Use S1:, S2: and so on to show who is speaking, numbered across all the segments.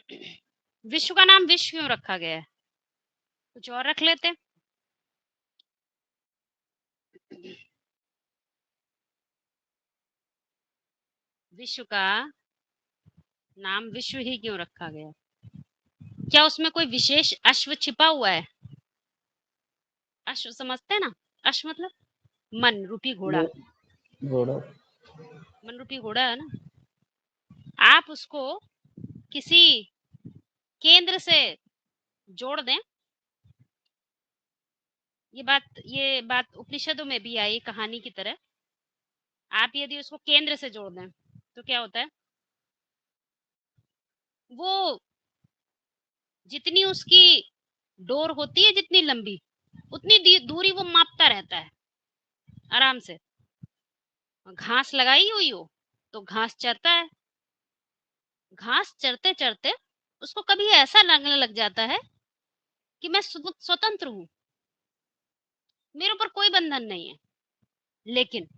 S1: विश्व का नाम विश्व क्यों रखा गया है? कुछ और रख लेते। विश्व का नाम विश्व ही क्यों रखा गया? क्या उसमें कोई विशेष अश्व छिपा हुआ है? अश्व समझते हैं ना? अश्व मतलब मन रूपी घोड़ा।
S2: घोड़ा।
S1: मन रूपी घोड़ा है ना। आप उसको किसी केंद्र से जोड़ दें। ये बात उपनिषदों में भी आई कहानी की तरह। आप यदि उसको केंद्र से जोड़ दें तो क्या होता है? वो जितनी उसकी डोर होती है, जितनी लंबी, उतनी दूरी वो मापता रहता है आराम से। घास लगाई हुई हो तो घास चरता है। घास चरते चरते उसको कभी ऐसा लगने लग जाता है कि मैं स्वतंत्र हूं, मेरे ऊपर कोई बंधन नहीं है। लेकिन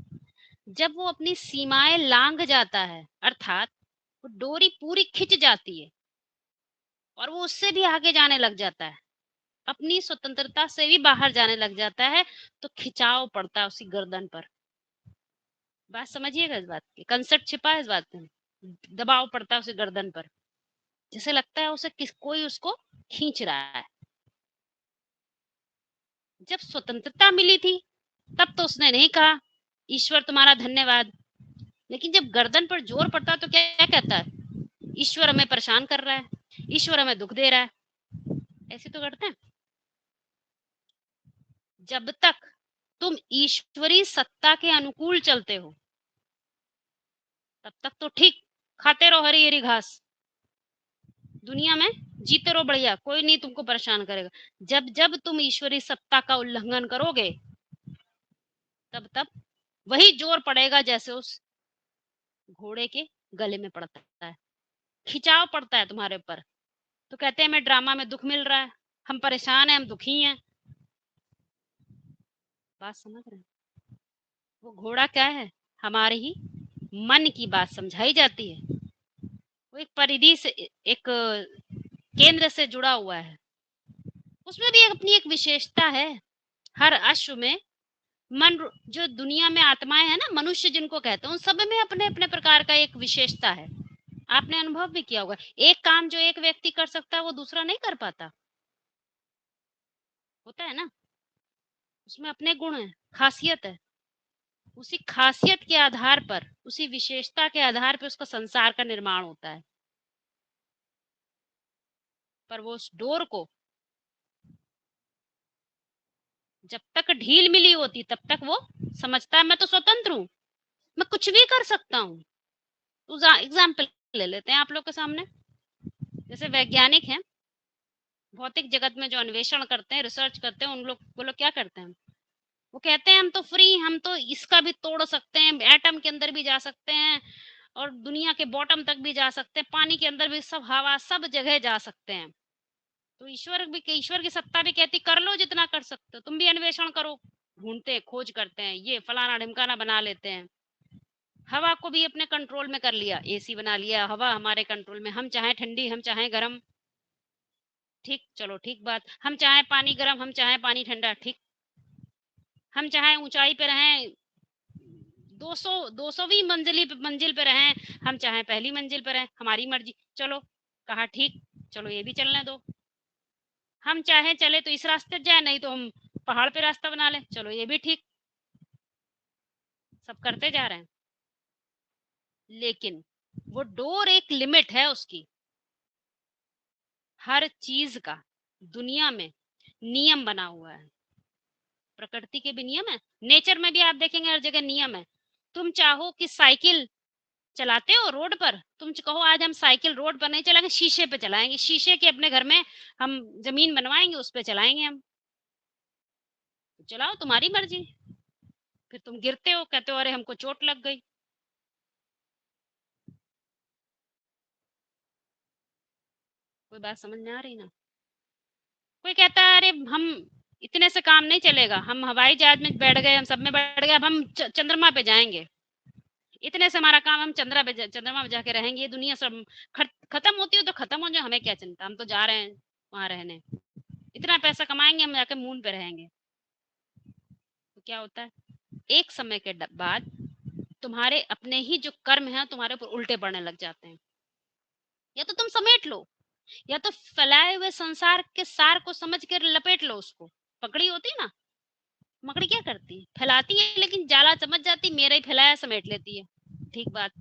S1: जब वो अपनी सीमाएं लांघ जाता है, अर्थात वो डोरी पूरी खिंच जाती है और वो उससे भी आगे जाने लग जाता है, अपनी स्वतंत्रता से भी बाहर जाने लग जाता है, तो खिंचाव पड़ता है उसकी गर्दन पर। बात समझिएगा, इस बात की कंसेप्ट छिपा है इस बात में। दबाव पड़ता है उसे गर्दन पर, जैसे लगता है उसे कोई उसको खींच रहा है। जब स्वतंत्रता मिली थी तब तो उसने नहीं कहा ईश्वर तुम्हारा धन्यवाद। लेकिन जब गर्दन पर जोर पड़ता है तो क्या कहता है? ईश्वर हमें परेशान कर रहा है, ईश्वर हमें दुख दे रहा है। ऐसे तो करते हैं। जब तक तुम ईश्वरी सत्ता के अनुकूल चलते हो तब तक तो ठीक, खाते रहो हरी हरी घास, दुनिया में जीते रहो बढ़िया, कोई नहीं तुमको परेशान करेगा। जब जब तुम ईश्वरी सत्ता का उल्लंघन करोगे तब तब वही जोर पड़ेगा जैसे उस घोड़े के गले में पड़ता है, खिंचाव पड़ता है तुम्हारे ऊपर। तो कहते हैं हमें ड्रामा में दुख मिल रहा है, हम परेशान हैं, हम दुखी हैं। बात समझ रहे हैं? वो घोड़ा क्या है? हमारे ही मन की बात समझाई जाती है। वो एक परिधि से, एक केंद्र से जुड़ा हुआ है। उसमें भी अपनी एक विशेषता है। हर अश्व में मन, जो दुनिया में आत्माएं है ना, मनुष्य जिनको कहते हैं, उन सब में अपने अपने प्रकार का एक विशेषता है। आपने अनुभव भी किया होगा, एक काम जो एक व्यक्ति कर सकता है वो दूसरा नहीं कर पाता, होता है ना। उसमें अपने गुण है, खासियत है। उसी खासियत के आधार पर, उसी विशेषता के आधार पर उसका संसार का निर्माण होता है। पर वो उस डोर को जब तक ढील मिली होती तब तक वो समझता है मैं तो स्वतंत्र हूं, मैं कुछ भी कर सकता हूँ। एग्जाम्पल ले लेते हैं आप लोग के सामने। जैसे वैज्ञानिक हैं, भौतिक जगत में जो अन्वेषण करते हैं, रिसर्च करते हैं, उन लोग वो लोग क्या करते हैं? वो कहते हैं हम तो फ्री, हम तो इसका भी तोड़ सकते हैं, एटम के अंदर भी जा सकते हैं और दुनिया के बॉटम तक भी जा सकते हैं, पानी के अंदर भी, सब हवा, सब जगह जा सकते हैं। तो ईश्वर की सत्ता भी कहती कर लो जितना कर सकते हो, तुम भी अन्वेषण करो। ढूंढते खोज करते हैं, ये फलाना ढिमकाना बना लेते हैं। हवा को भी अपने कंट्रोल में कर लिया, एसी बना लिया, हवा हमारे कंट्रोल में, हम चाहे ठंडी हम चाहे गर्म। ठीक, चलो ठीक बात, हम चाहे पानी गर्म हम चाहे पानी ठंडा, ठीक। हम चाहे ऊंचाई पे रहें, 200वीं मंजिल पे रहें, हम चाहे पहली मंजिल पे रहें, हमारी मर्जी। चलो, कहा ठीक, चलो ये भी चलने दो। हम चाहे चले तो इस रास्ते जाए, नहीं तो हम पहाड़ पे रास्ता बना लें, चलो ये भी ठीक। सब करते जा रहे हैं। लेकिन वो डोर, एक लिमिट है उसकी। हर चीज का दुनिया में नियम बना हुआ है। प्रकृति के भी नियम है, नेचर में भी आप देखेंगे हर जगह नियम है। तुम चाहो कि साइकिल चलाते हो रोड पर, तुम कहो आज हम साइकिल रोड पर नहीं चलाएंगे, शीशे पे चलाएंगे, शीशे के अपने घर में हम जमीन बनवाएंगे, उस पे चलाएंगे हम। तो चलाओ, तुम्हारी मर्जी। फिर तुम गिरते हो, कहते हो अरे हमको चोट लग गई। कोई बात समझ में आ रही ना? कोई कहता है अरे हम इतने से काम नहीं चलेगा, हम हवाई जहाज में बैठ गए, हम सब में बैठ गए, अब हम चंद्रमा पे जाएंगे। इतने से हमारा काम, हम चंद्रमा पे जाके रहेंगे, ये दुनिया सब खत्म होती हो तो खत्म हो जाए, हमें क्या चिंता, हम तो जा रहे हैं वहां रहने, इतना पैसा कमाएंगे हम जाके मून पे रहेंगे। तो क्या होता है, एक समय के बाद तुम्हारे अपने ही जो कर्म है तुम्हारे ऊपर उल्टे पड़ने लग जाते हैं। या तो तुम समेट लो, या तो फैलाए हुए संसार के सार को समझ कर लपेट लो उसको। पकड़ी होती है ना, मकड़ी क्या करती है, फैलाती है, लेकिन जाला समझ जाती, मेरा ही फैलाया समेट लेती है, ठीक बात।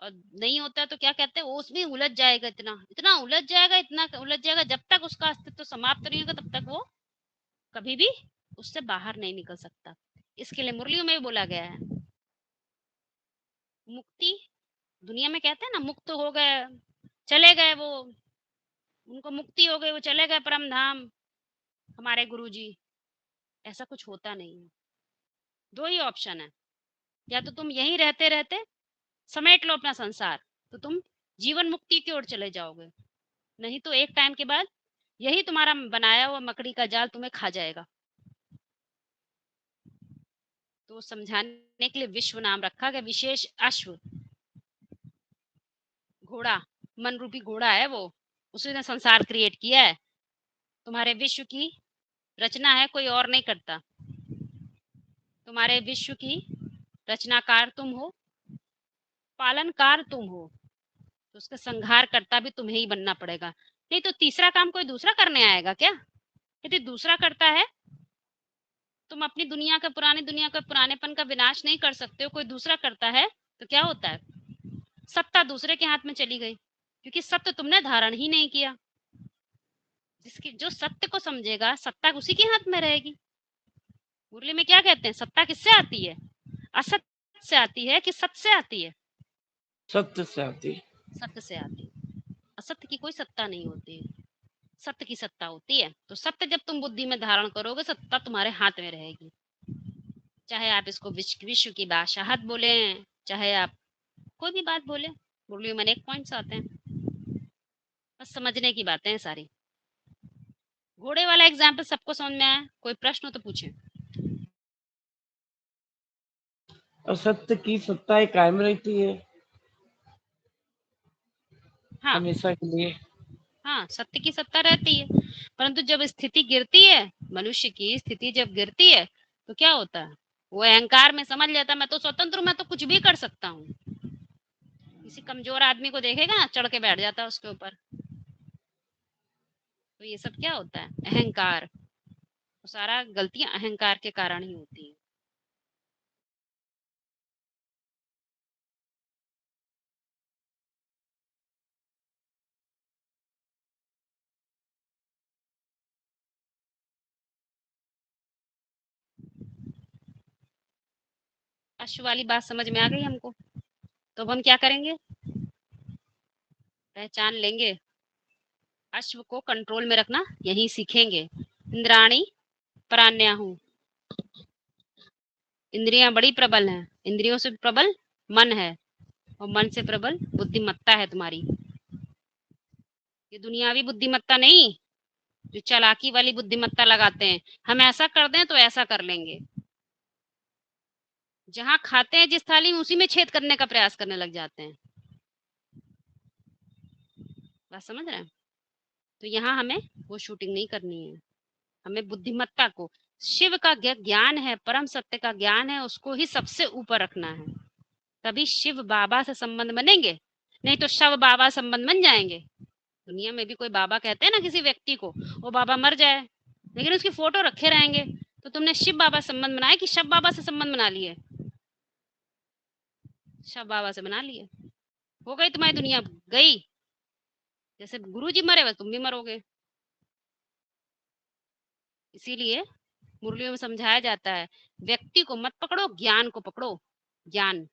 S1: और नहीं होता तो क्या कहते हैं, वो उसमें उलझ जाएगा, इतना इतना उलझ जाएगा, इतना उलझ जाएगा, जब तक उसका अस्तित्व समाप्त नहीं होगा तब तक वो कभी भी उससे बाहर नहीं निकल सकता। इसके लिए मुरलियों में भी बोला गया है, मुक्ति, दुनिया में कहते हैं ना, मुक्त हो गए, चले गए वो, उनको मुक्ति हो गई, वो चले गए परम धाम, हमारे गुरुजी। ऐसा कुछ होता नहीं है। दो ही ऑप्शन है, या तो तुम यहीं रहते रहते समेट लो अपना संसार, तो तुम जीवन मुक्ति की ओर चले जाओगे, नहीं तो एक टाइम के बाद यही तुम्हारा बनाया हुआ मकड़ी का जाल तुम्हें खा जाएगा। तो समझाने के लिए विश्व नाम रखा गया, विशेष अश्व, घोड़ा, मन रूपी घोड़ा है वो, उसी ने संसार क्रिएट किया है। तुम्हारे विश्व की रचना है, कोई और नहीं करता। तुम्हारे विश्व की रचनाकार तुम हो, पालनकार तुम हो, तो उसका संहार करता भी तुम्हें ही बनना पड़ेगा। नहीं तो तीसरा काम कोई दूसरा करने आएगा क्या? यदि दूसरा करता है, तुम अपनी दुनिया का पुरानेपन का विनाश नहीं कर सकते हो, कोई दूसरा करता है तो क्या होता है, सत्ता दूसरे के हाथ में चली गई, क्योंकि सत्य तुमने धारण ही नहीं किया। जिसकी जो सत्य को समझेगा, सत्ता उसी के हाथ में रहेगी। मुरली में क्या कहते हैं, सत्ता किससे आती है, असत्य से आती है कि सत्य से आती है?
S2: सत्य से आती है।
S1: सत्य से आती है। असत्य की कोई सत्ता नहीं होती है, सत्य की सत्ता होती है। तो सत्य जब तुम बुद्धि में धारण करोगे, सत्ता तुम्हारे हाथ में रहेगी। चाहे आप इसको विश्व की बादशाहत बोले, चाहे आप कोई भी बात बोले, मुरली में एक पॉइंट्स आते हैं, बस समझने की बातें हैं सारी। घोड़े वाला एग्जाम्पल सबको समझ में आया? कोई प्रश्न हो तो पूछे।
S2: असत्य की सत्ताएं कायम रहती है
S1: हाँ,
S2: हमेशा के लिए।
S1: हाँ, सत्य की सत्ता रहती है, परंतु जब स्थिति गिरती है, मनुष्य की स्थिति जब गिरती है, तो क्या होता है, वो अहंकार में समझ लेता है मैं तो स्वतंत्र हूँ, मैं तो कुछ भी कर सकता हूँ। किसी कमजोर आदमी को देखेगा ना, चढ़ के बैठ जाता है उसके ऊपर। तो ये सब क्या होता है, अहंकार। तो सारा गलतियां अहंकार के कारण ही होती है। अश्व वाली बात समझ में आ गई हमको, तो अब हम क्या करेंगे, पहचान लेंगे, अश्व को कंट्रोल में रखना यही सीखेंगे। इंद्राणी परान्याहु, इंद्रियां बड़ी प्रबल हैं, इंद्रियों से प्रबल मन है, और मन से प्रबल बुद्धिमत्ता है तुम्हारी। ये दुनियावी बुद्धिमत्ता नहीं, जो चालाकी वाली बुद्धिमत्ता लगाते हैं, हम ऐसा कर दें तो ऐसा कर लेंगे, जहां खाते हैं जिस थाली में उसी में छेद करने का प्रयास करने लग जाते हैं। बात समझ रहे हैं? तो यहाँ हमें वो शूटिंग नहीं करनी है, हमें बुद्धिमत्ता को, शिव का ज्ञान है, परम सत्य का ज्ञान है, उसको ही सबसे ऊपर रखना है। तभी शिव बाबा से संबंध बनेंगे, नहीं तो शव बाबा संबंध बन जाएंगे। दुनिया में भी कोई बाबा कहते हैं ना किसी व्यक्ति को, वो बाबा मर जाए लेकिन उसकी फोटो रखे रहेंगे, तो तुमने शिव बाबा संबंध बनाया कि शव बाबा से संबंध बना लिए? शव बाबा से बना लिए, हो गई तुम्हारी दुनिया गई। जैसे गुरु जी मरे, बस तुम भी मरोगे। इसीलिए मुरलियों में समझाया जाता है, व्यक्ति को मत पकड़ो, ज्ञान को पकड़ो। ज्ञान,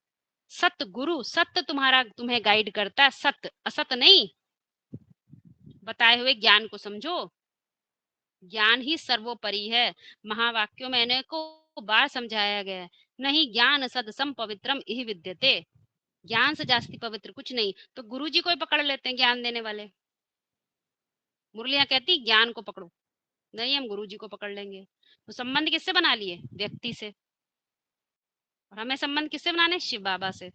S1: सत्य गुरु, सत्य तुम्हारा तुम्हें गाइड करता है, सत्य असत्य नहीं। बताए हुए ज्ञान को समझो, ज्ञान ही सर्वोपरि है। महावाक्यों में अनेकों बार समझाया गया है, नहीं ज्ञान सद सम पवित्रम इहि विद्यते, ज्ञान से जास्ती पवित्र कुछ नहीं। तो गुरु जी को ही पकड़ लेते हैं ज्ञान देने वाले। मुरलियां कहती ज्ञान को पकड़ो, नहीं हम गुरु जी को पकड़ लेंगे। तो संबंध किससे बना लिए, व्यक्ति से। और हमें संबंध किससे बनाने हैं? शिव बाबा से।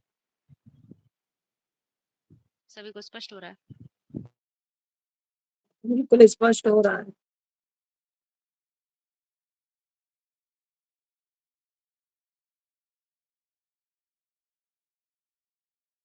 S1: सभी को स्पष्ट हो रहा है?
S3: बिल्कुल स्पष्ट हो रहा है।